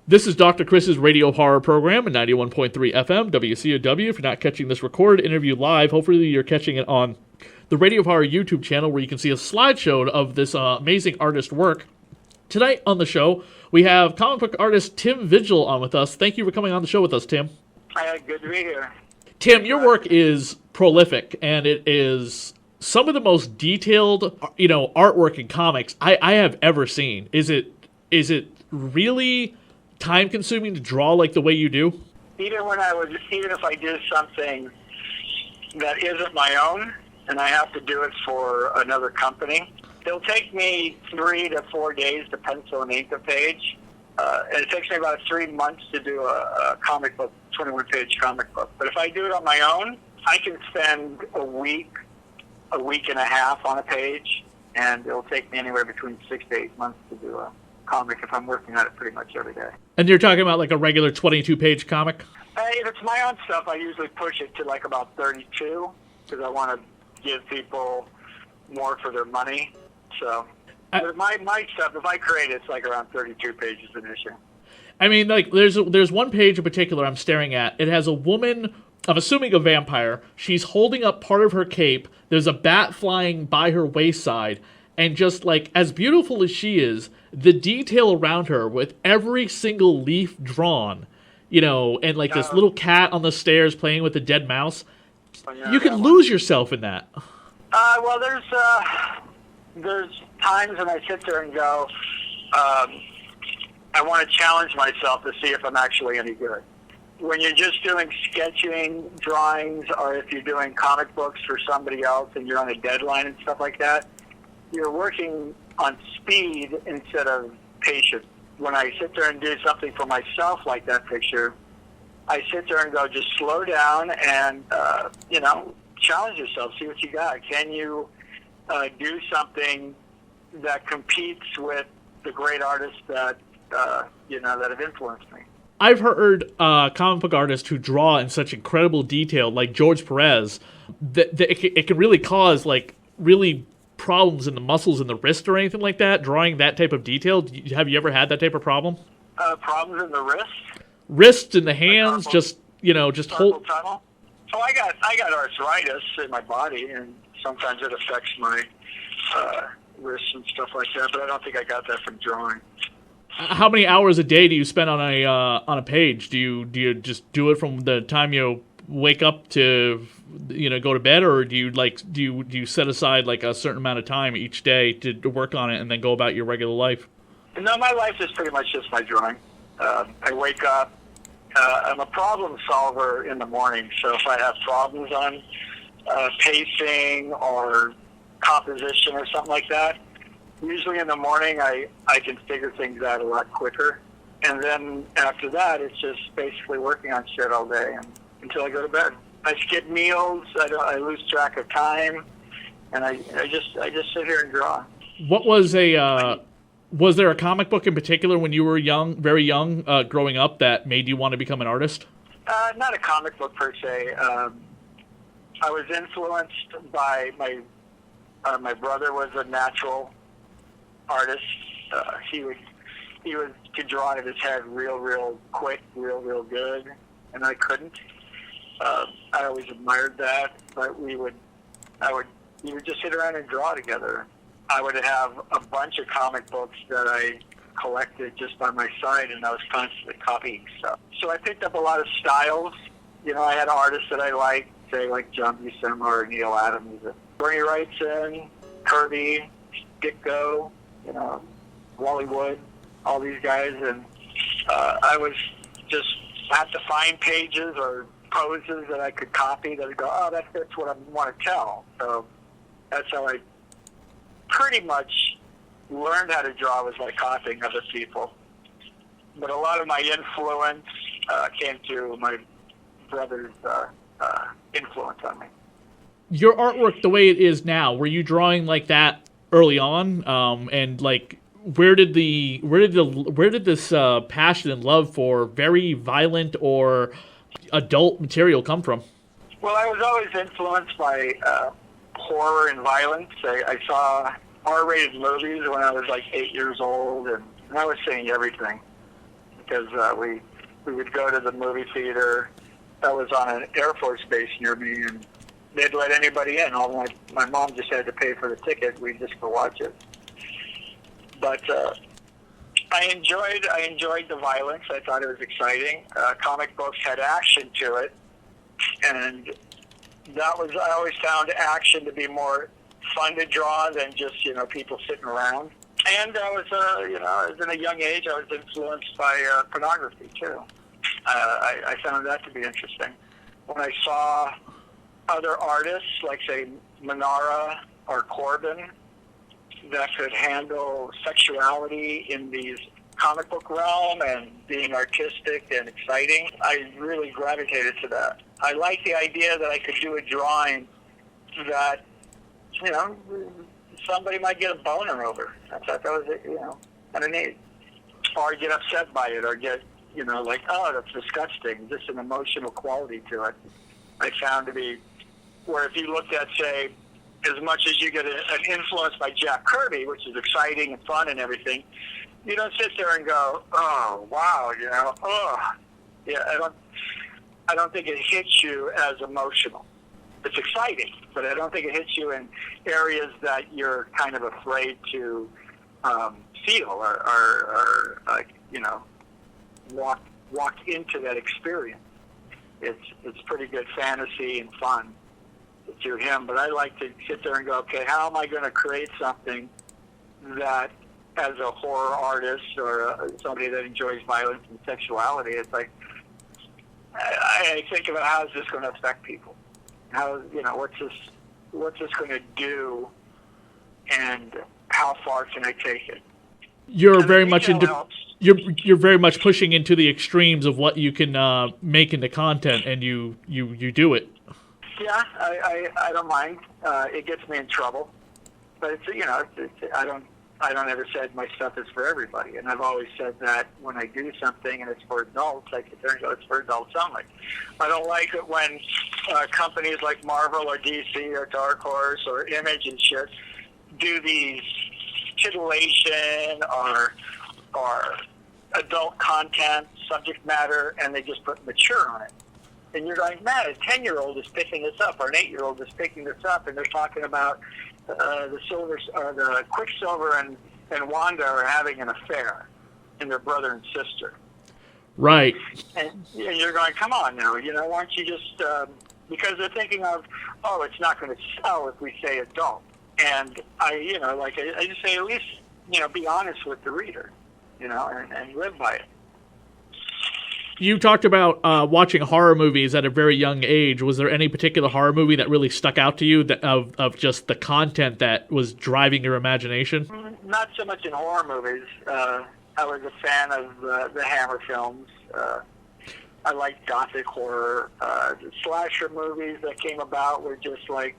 This is Dr. Chris's radio horror program at 91.3 FM, WCOW. If you're not catching this recorded interview live, hopefully you're catching it on the Radio Horror YouTube channel where you can see a slideshow of this amazing artist work. Tonight on the show, we have comic book artist Tim Vigil on with us. Thank you for coming on the show with us, Tim. Hi, good to be here. Tim, your work is prolific, and it is some of the most detailed, artwork in comics I have ever seen. Is it really time-consuming to draw like the way you do? Even if I do something that isn't my own, and I have to do it for another company, it'll take me 3 to 4 days to pencil and ink a page. And it takes me about 3 months to do a comic book, 21-page comic book. But if I do it on my own, I can spend a week and a half on a page, and it'll take me anywhere between 6 to 8 months to do a comic if I'm working on it pretty much every day. And you're talking about like a regular 22-page comic? If it's my own stuff, I usually push it to like about 32 because I want to give people more for their money. So my stuff, if I create it, it's like around 32 pages an issue. I mean, like there's one page in particular I'm staring at. It has a woman, I'm assuming a vampire. She's holding up part of her cape. There's a bat flying by her wayside. And just like, as beautiful as she is, the detail around her with every single leaf drawn, and like this little cat on the stairs playing with a dead mouse, you can lose yourself in that. Well, there's times when I sit there and go, I want to challenge myself to see if I'm actually any good. When you're just doing sketching, drawings, or if you're doing comic books for somebody else and you're on a deadline and stuff like that, you're working on speed instead of patience. When I sit there and do something for myself like that picture, I sit there and go, just slow down and, challenge yourself, see what you got. Can you do something that competes with the great artists that, that have influenced me? I've heard comic book artists who draw in such incredible detail, like George Perez, that it can really cause, like, really problems in the muscles in the wrist or anything like that, drawing that type of detail. Have you ever had that type of problem? Problems in the wrist? Wrists in the hands, just hold... Tunnel? Oh, I got arthritis in my body, and sometimes it affects my wrists and stuff like that, but I don't think I got that from drawing. How many hours a day do you spend on a page? Do you just do it from the time you wake up to go to bed, or do you set aside like a certain amount of time each day to work on it and then go about your regular life? No, my life is pretty much just my drawing. I wake up. I'm a problem solver in the morning, so if I have problems on pacing or composition or something like that, usually in the morning I can figure things out a lot quicker. And then after that, it's just basically working on shit all day until I go to bed. I skip meals. I lose track of time, and I just sit here and draw. What was there a comic book in particular when you were young, very young, growing up, that made you want to become an artist? Not a comic book per se. I was influenced by my brother was a natural artist. He could draw out of his head real quick, real good, and I couldn't. I always admired that, but we would just sit around and draw together. I would have a bunch of comic books that I collected just by my side, and I was constantly copying stuff. So I picked up a lot of styles. I had artists that I liked, say like John Buscema or Neil Adams, Bernie Wrightson, Kirby, Ditko, Wally Wood, all these guys, and I was just had to find pages or poses that I could copy that would go, oh, that fits what I want to tell. So that's how I pretty much learned how to draw, was by copying other people. But a lot of my influence came through my brother's influence on me. Your artwork, the way it is now, were you drawing like that early on? And like, where did this passion and love for very violent or adult material come from? Well, I was always influenced by horror and violence. I saw R-rated movies when I was like 8 years old, and I was seeing everything. because we would go to the movie theater that was on an Air Force base near me, and they'd let anybody in. All my mom just had to pay for the ticket. We'd just go watch it. But I enjoyed the violence. I thought it was exciting. Comic books had action to it, and I always found action to be more fun to draw than just people sitting around. And I was in a young age, I was influenced by pornography too. I found that to be interesting. When I saw other artists, like say Manara or Corbin, that could handle sexuality in these comic book realm and being artistic and exciting, I really gravitated to that. I liked the idea that I could do a drawing that, somebody might get a boner over. I thought that was, kind of neat. Or get upset by it, or get, like, oh, that's disgusting. Just an emotional quality to it. I found to be, where if you looked at, say, as much as you get an influence by Jack Kirby, which is exciting and fun and everything, you don't sit there and go, oh, wow, oh. Yeah, I don't think it hits you as emotional. It's exciting, but I don't think it hits you in areas that you're kind of afraid to feel or walk into that experience. It's pretty good fantasy and fun to him, but I like to sit there and go, okay, how am I going to create something that, as a horror artist or somebody that enjoys violence and sexuality, it's like, I think about how is this going to affect people? How, what's this going to do, and how far can I take it? You're very much into. You're very much pushing into the extremes of what you can make into content, and you do it. Yeah, I don't mind. It gets me in trouble, but I don't ever said my stuff is for everybody, and I've always said that when I do something and it's for adults, I sit there and go, it's for adults only. I don't like it when companies like Marvel or DC or Dark Horse or Image and shit do these titillation or adult content, subject matter, and they just put mature on it. And you're going, man, a 10-year-old is picking this up, or an 8-year-old is picking this up, and they're talking about the Quicksilver and Wanda are having an affair, and their brother and sister. Right. And you're going, come on now, why don't you just, because they're thinking of, oh, it's not going to sell if we say adult. And I just say, at least, be honest with the reader, and live by it. You talked about watching horror movies at a very young age. Was there any particular horror movie that really stuck out to you of just the content that was driving your imagination? Not so much in horror movies. I was a fan of the Hammer films. I liked Gothic horror. The slasher movies that came about were just like,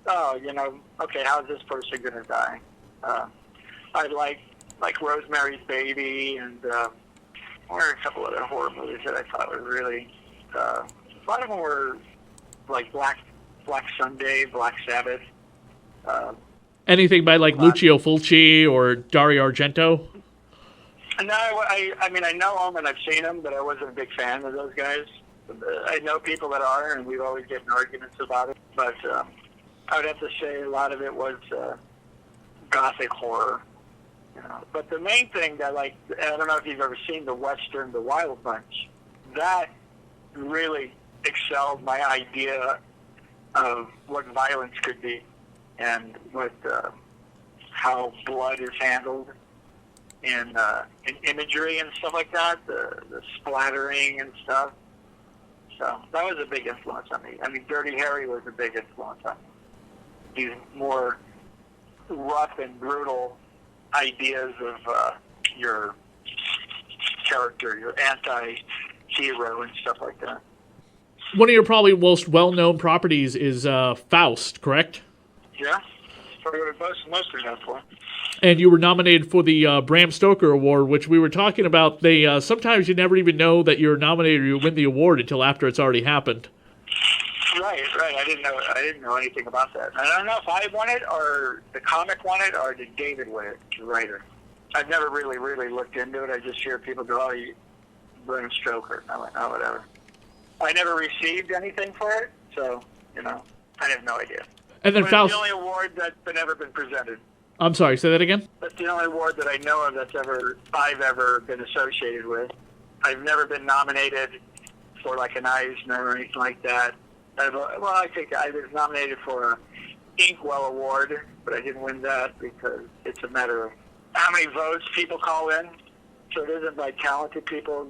oh, okay, how's this person going to die? I like Rosemary's Baby, and there were a couple other horror movies that I thought were really, a lot of them were like Black Sunday, Black Sabbath. Anything by like Lucio Fulci or Dario Argento? No, I mean, I know them and I've seen them, but I wasn't a big fan of those guys. I know people that are, and we've always get in arguments about it, but I would have to say a lot of it was Gothic horror. But the main thing that, I don't know if you've ever seen the Western, The Wild Bunch. That really excelled my idea of what violence could be, and what how blood is handled in imagery and stuff like that, the splattering and stuff. So that was a big influence on me. I mean, Dirty Harry was a big influence on me. These more rough and brutal ideas of your character, your anti-hero and stuff like that. One of your probably most well-known properties is Faust, correct? Yeah, that's probably what most are known for. And you were nominated for the Bram Stoker Award, which we were talking about. They sometimes you never even know that you're nominated or you win the award until after it's already happened. Right. I didn't know anything about that. I don't know if I won it or the comic won it or did David win it, the writer. I've never really looked into it. I just hear people go, oh, Bram Stoker. I went, oh, whatever. I never received anything for it, so, I have no idea. And then But Faust... it's the only award that's ever been presented. I'm sorry, say that again? That's the only award that I know of I've ever been associated with. I've never been nominated for like an Eisner or anything like that. I think I was nominated for an Inkwell Award, but I didn't win that because it's a matter of how many votes people call in. So it isn't like talented people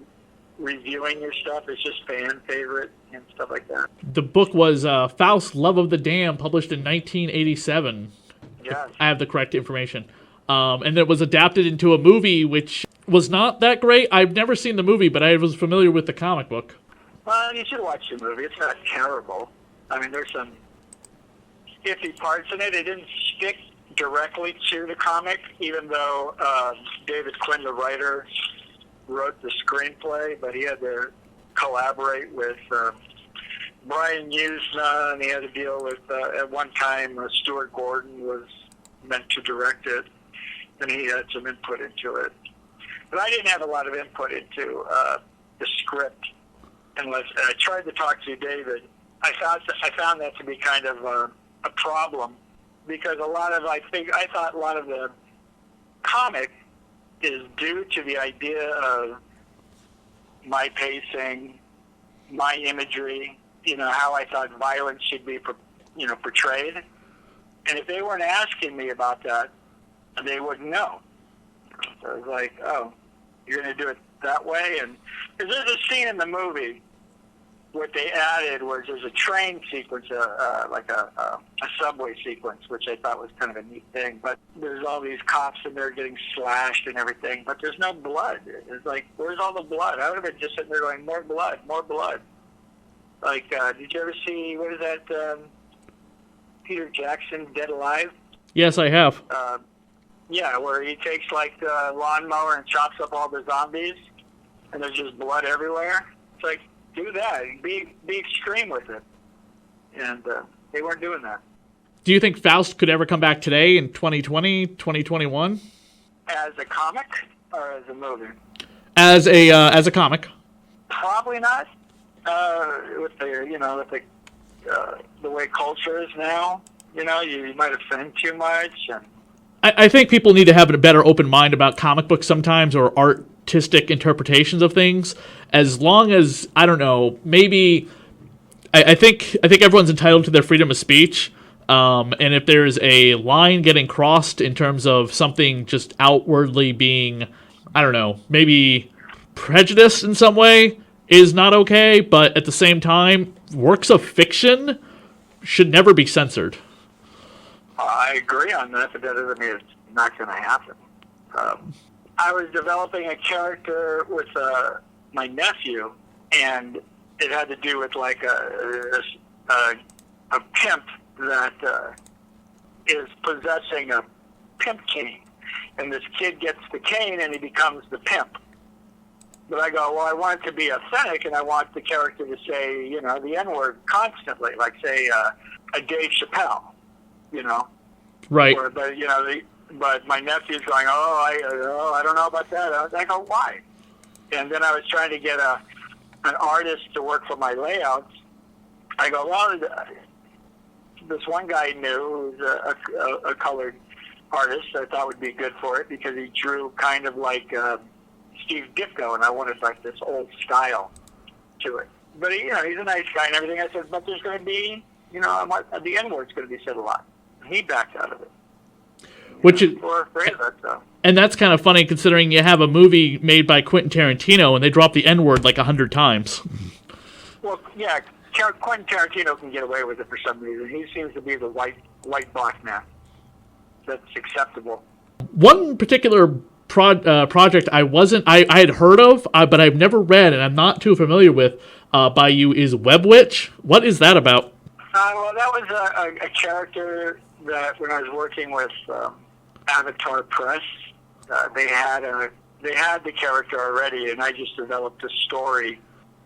reviewing your stuff. It's just fan favorite and stuff like that. The book was Faust, Love of the Damned, published in 1987. Yes. I have the correct information. And it was adapted into a movie, which was not that great. I've never seen the movie, but I was familiar with the comic book. Well, you should watch the movie. It's not terrible. I mean, there's some iffy parts in it. It didn't stick directly to the comic, even though David Quinn, the writer, wrote the screenplay, but he had to collaborate with Brian Usna, and he had to deal with, at one time, Stuart Gordon was meant to direct it, and he had some input into it. But I didn't have a lot of input into the script, unless I tried to talk to David. I found that to be kind of a problem, because I thought a lot of the comic is due to the idea of my pacing, my imagery, how I thought violence should be, portrayed. And if they weren't asking me about that, they wouldn't know. So I was like, oh, you're going to do it that way? And there's a scene in the movie, what they added was there's a train sequence, like a subway sequence, which I thought was kind of a neat thing. But there's all these cops in there getting slashed and everything, but there's no blood. It's like, where's all the blood? I would have been just sitting there going, more blood, more blood. Like, did you ever see, what is that, Peter Jackson, Dead Alive? Yes, I have. Yeah, where he takes, like, the lawnmower and chops up all the zombies, and there's just blood everywhere. It's like, do that. Be extreme with it. And they weren't doing that. Do you think Faust could ever come back today in 2020, 2021? As a comic or as a movie? As a comic. Probably not. With the way culture is now, you might offend too much. And I think people need to have a better open mind about comic books sometimes, or artistic interpretations of things. As long as, I don't know, maybe I think everyone's entitled to their freedom of speech. And if there's a line getting crossed in terms of something just outwardly being, I don't know, maybe prejudice in some way is not okay, but at the same time, works of fiction should never be censored. I agree on that, but that doesn't mean it's not going to happen. I was developing a character with my nephew, and it had to do with like a pimp that is possessing a pimp cane, and this kid gets the cane and he becomes the pimp. But I go, well, I want it to be authentic, and I want the character to say, the N-word constantly, like say a Dave Chappelle, Right. But my nephew's going, I don't know about that. I go, why? And then I was trying to get an artist to work for my layouts. I go, well, this one guy I knew who's a colored artist I thought would be good for it because he drew kind of like Steve Ditko, and I wanted like this old style to it. But he's a nice guy and everything. I said, but there's going to be, the N-word's going to be said a lot. And he backed out of it. We're afraid of that stuff. And that's kind of funny considering you have a movie made by Quentin Tarantino and they drop the N-word like 100 times. Well, yeah, Quentin Tarantino can get away with it for some reason. He seems to be the white black man. That's acceptable. One particular project I had heard of, but I've never read and I'm not too familiar with by you is Web Witch. What is that about? Well, that was a character that when I was working with Avatar Press, they had the character already, and I just developed a story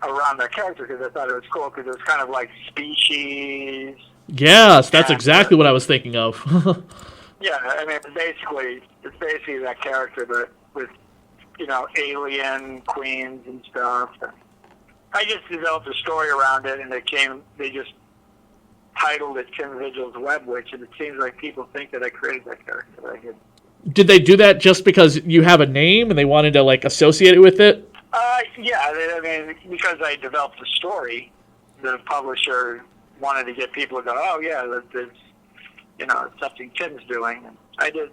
around that character because I thought it was cool because it was kind of like Species. Yes, that's exactly what I was thinking of. Yeah, I mean, it's basically that character, but with alien queens and stuff. And I just developed a story around it, and they just titled it Tim Vigil's Web Witch, and it seems like people think that I created that character, but I didn't. Did they do that just because you have a name and they wanted to like associate it with it? Yeah, I mean, because I developed the story, the publisher wanted to get people to go, oh yeah, that's it's something Tim's doing. And I did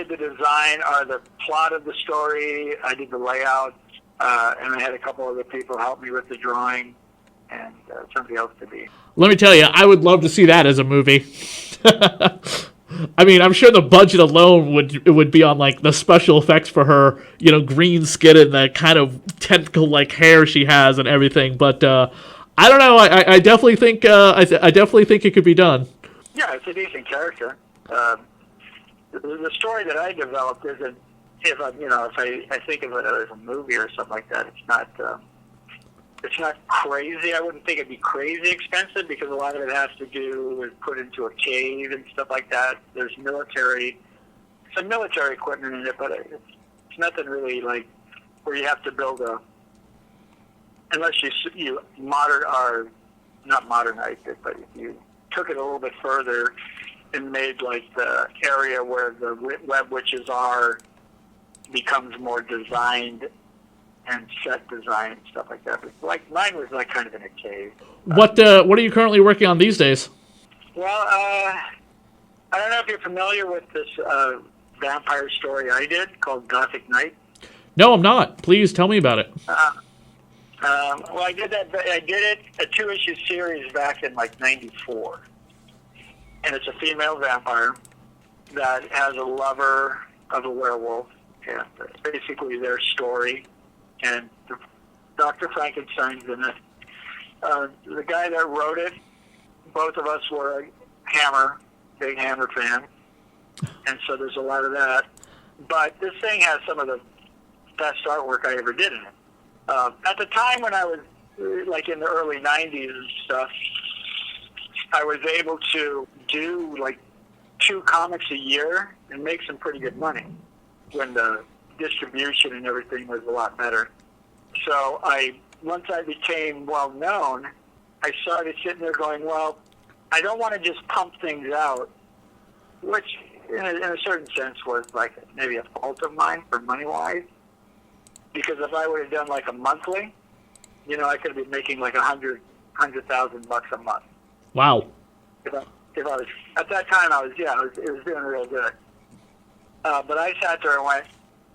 the design or the plot of the story. I did the layout, and I had a couple other people help me with the drawing, and somebody else to be. Let me tell you, I would love to see that as a movie. I mean, I'm sure the budget alone would be on like the special effects for her, green skin and the kind of tentacle like hair she has and everything. But I don't know. I definitely think I definitely think it could be done. Yeah, it's a decent character. The story that I developed isn't. If I think of it as a movie or something like that, it's not. It's not crazy. I wouldn't think it'd be crazy expensive because a lot of it has to do with put into a cave and stuff like that. There's some military equipment in it, but it's nothing really like where you have to build unless you not modernized it, but if you took it a little bit further and made like the area where the web witches are becomes more designed and set design and stuff like that. But like mine was like kind of in a cave. What are you currently working on these days? Well, I don't know if you're familiar with this vampire story I did called Gothic Knights. No, I'm not. Please tell me about it. Well, I did that. I did it a 2-issue series back in like '94, and it's a female vampire that has a lover of a werewolf, and basically their story. And Dr. Frankenstein's in it. The guy that wrote it, both of us were big Hammer fans, and so there's a lot of that. But this thing has some of the best artwork I ever did in it. At the time when I was like in the early '90s and stuff, I was able to do like 2 comics a year and make some pretty good money when the distribution and everything was a lot better. So once I became well known, I started sitting there going, well, I don't want to just pump things out, which in a certain sense was like maybe a fault of mine for money-wise, because if I would have done like a monthly, I could have been making like $100,000 a month. Wow. If I was at that time, it was doing real good. But I sat there and went,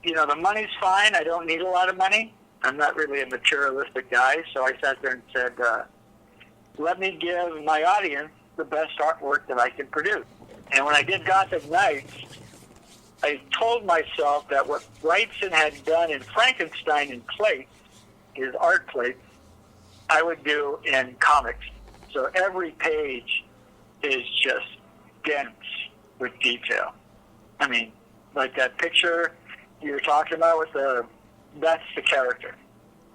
the money's fine. I don't need a lot of money. I'm not really a materialistic guy, so I sat there and said, let me give my audience the best artwork that I can produce. And when I did Gothic Knights, I told myself that what Wrightson had done in Frankenstein in plates, his art plates, I would do in comics. So every page is just dense with detail. I mean, like that picture you were talking about that's the character.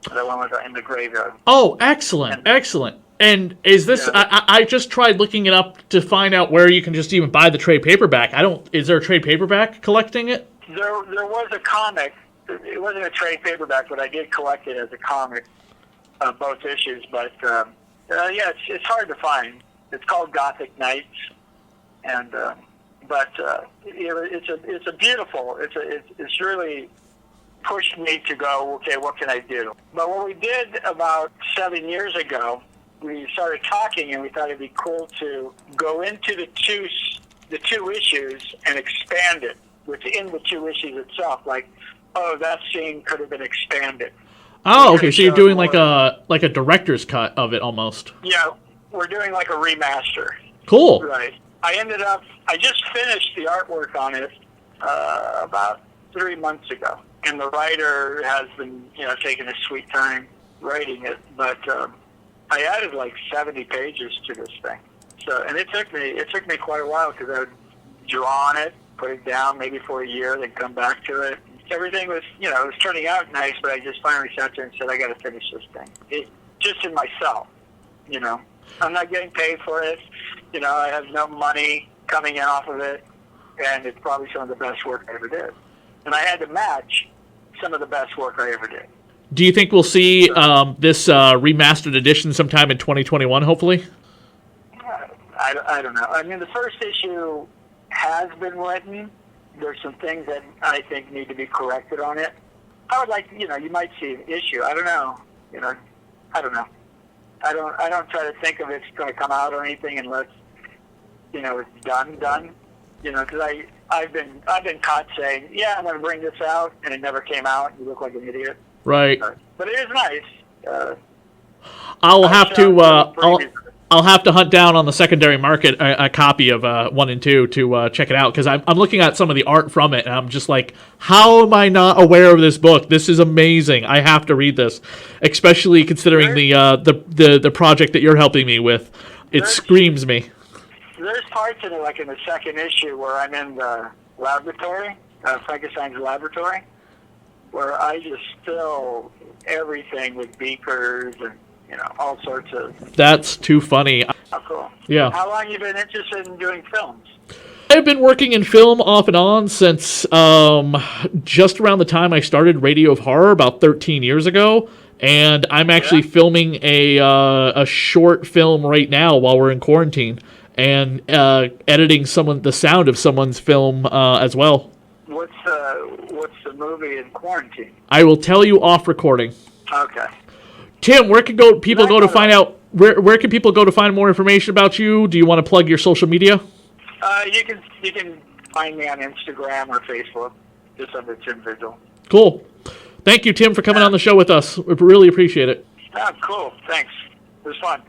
The one in the graveyard. Oh, excellent, excellent. And is this? Yeah. I just tried looking it up to find out where you can just even buy the trade paperback. Is there a trade paperback collecting it? There was a comic. It wasn't a trade paperback, but I did collect it as a comic, both issues. But it's hard to find. It's called Gothic Knights, and it's a beautiful. It's really pushed me to go, okay, what can I do? But what we did about 7 years ago, we started talking, and we thought it'd be cool to go into the two issues and expand it within the 2 issues itself. Like, that scene could have been expanded. Oh, okay. So you're doing like a director's cut of it almost. Yeah, we're doing like a remaster. Cool. Right. I just finished the artwork on it about 3 months ago. And the writer has been, taking his sweet time writing it. But I added like 70 pages to this thing. So, and it took me quite a while because I would draw on it, put it down maybe for a year, then come back to it. Everything was, it was turning out nice, but I just finally sat there and said, I got to finish this thing. Just in myself, I'm not getting paid for it. I have no money coming in off of it, and it's probably some of the best work I ever did. And I had to match some of the best work I ever did. Do you think we'll see this remastered edition sometime in 2021, hopefully? I don't know. I mean, the first issue has been written. There's some things that I think need to be corrected on it. I would like, you might see an issue. I don't know. I don't know. I don't try to think of it's going to come out or anything unless, it's done. Because I've been caught saying, yeah, I'm going to bring this out, and it never came out. You look like an idiot. Right. But it is nice. I'll have to hunt down on the secondary market a copy of 1 and 2 to check it out, because I'm looking at some of the art from it, and I'm just like, how am I not aware of this book? This is amazing. I have to read this, especially considering the project that you're helping me with. It screams me. There's parts in it, like in the second issue, where I'm in the laboratory, Frankenstein's laboratory, where I just fill everything with beakers and all sorts of... That's too funny. Oh, cool. Yeah. How long have you been interested in doing films? I've been working in film off and on since just around the time I started Radio of Horror about 13 years ago, and I'm actually filming a short film right now while we're in quarantine, and editing the sound of someone's film as well. What's the movie in quarantine? I will tell you off recording. Okay. Tim, where can people go to find out? Where can people go to find more information about you? Do you want to plug your social media? You can find me on Instagram or Facebook, just under Tim Vigil. Cool. Thank you, Tim, for coming on the show with us. We really appreciate it. Oh, cool. Thanks. It was fun.